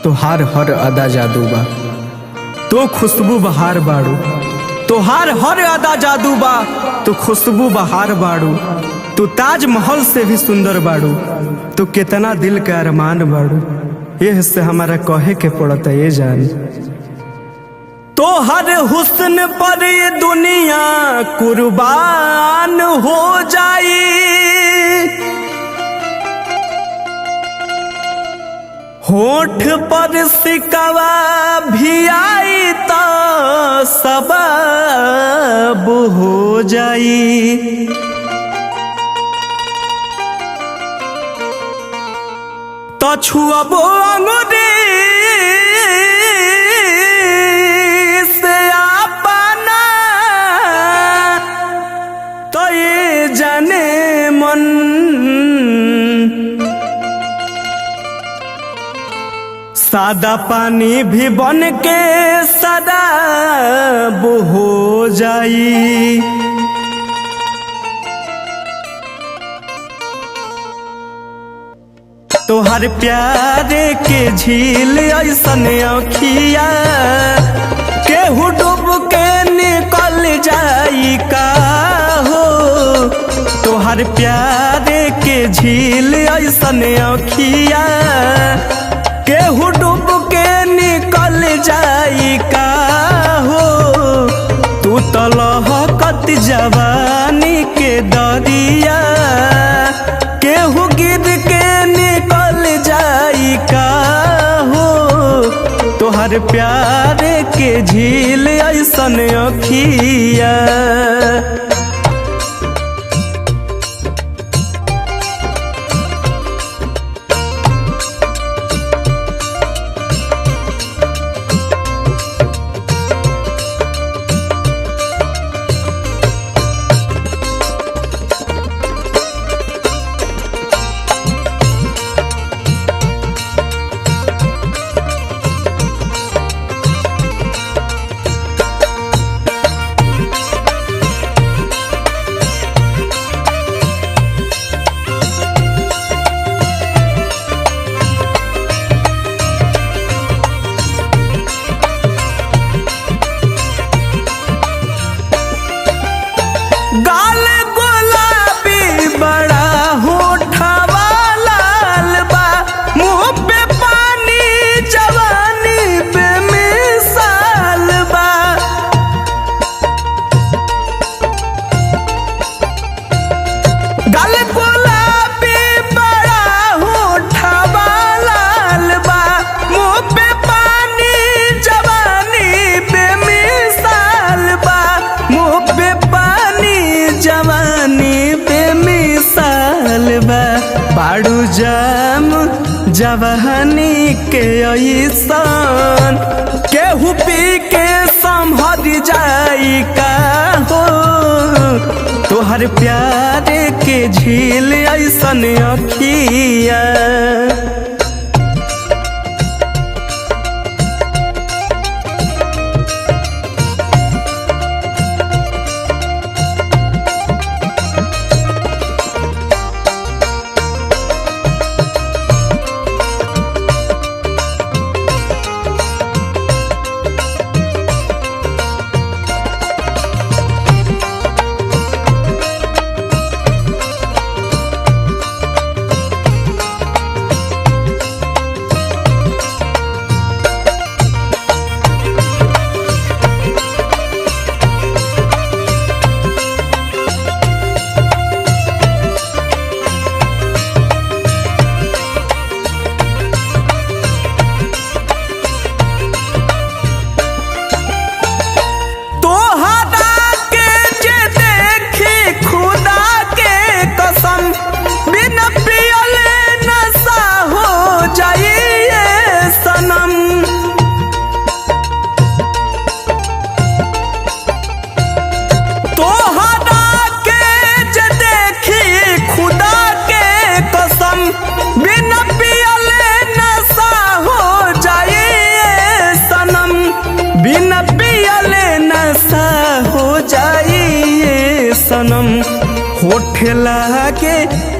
तोहार हर अदा जादू बा। तो खुशबू बहार बाड़ू, तोहार हर अदा जादू बा। तो खुशबू बहार बाड़ू, तू ताजमहल से भी सुंदर बाड़ू। तू कितना दिल के अरमान बाड़ू, यह से हमारा कहे के पड़ता ये जान। तो हर हुस्न पर ये दुनिया कुर्बान हो जाई। होठ पर सिकवा भी आई तो सबब हो जाई। तो छुअबो अंगूरी से अपना, तो ये जाने मन सादा पानी भी बन के शराब हो जाई। तोहर प्यार के झील ऐसन अखिया केहू डूब के निकल जाई का हो। तोहर प्यार के झील ऐसन अखिया केहू डूब के निकल जाई का हो। तू तो लहकत जवानी के दरिया केहू गिर के निकल जाई का हो। तोहर प्यार के झील ऐसन अखिया। गाल गुलाबी बड़ा होठवा लाल बा, मुँह पे पानी जवानी बेमिसाल बा। गाल गुलाबी बड़ा होठवा लाल बा, मुँह पे पानी जवानी बेमिसाल बा। मुँह पे जवानी बेमिसाल बा। बाड़ू जाम जवानी के ऐसन केहू पी के संभर जाई का हो। तोहर प्यार के झील ऐसन अखिया। सनम होठ लागे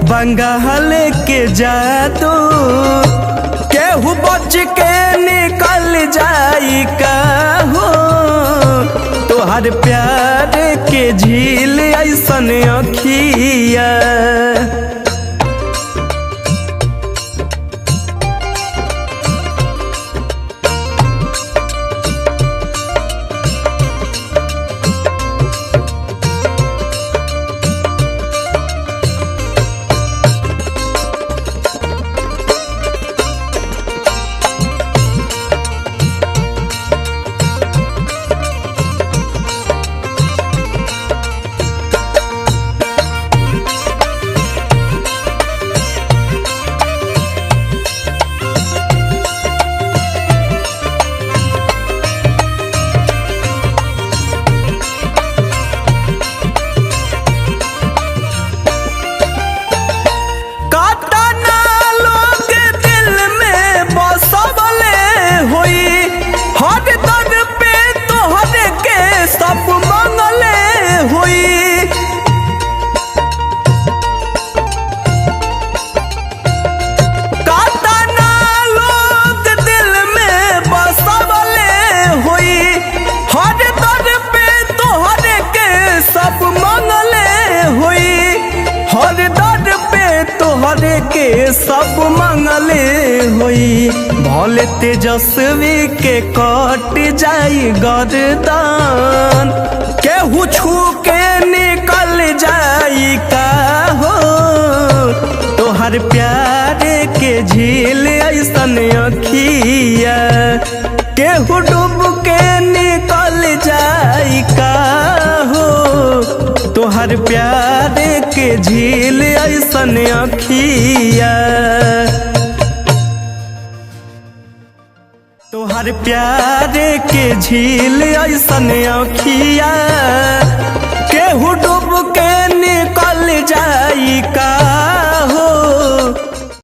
बंगाल के जादू केहू बच के जाई का हो तोहर प्यार के झील ऐसन अखिया। तोहरे के सब मंगले होई भले तेजस्वी के कट जाई गर्दन केहू छू के निकल जाई का हो तोहर प्यार के झील ऐसन अखिया। केहू डूब के निकल जाई का हो तोहर प्यार के झील ऐसन अखिया। तोहर प्यार के झील ऐसन अखिया।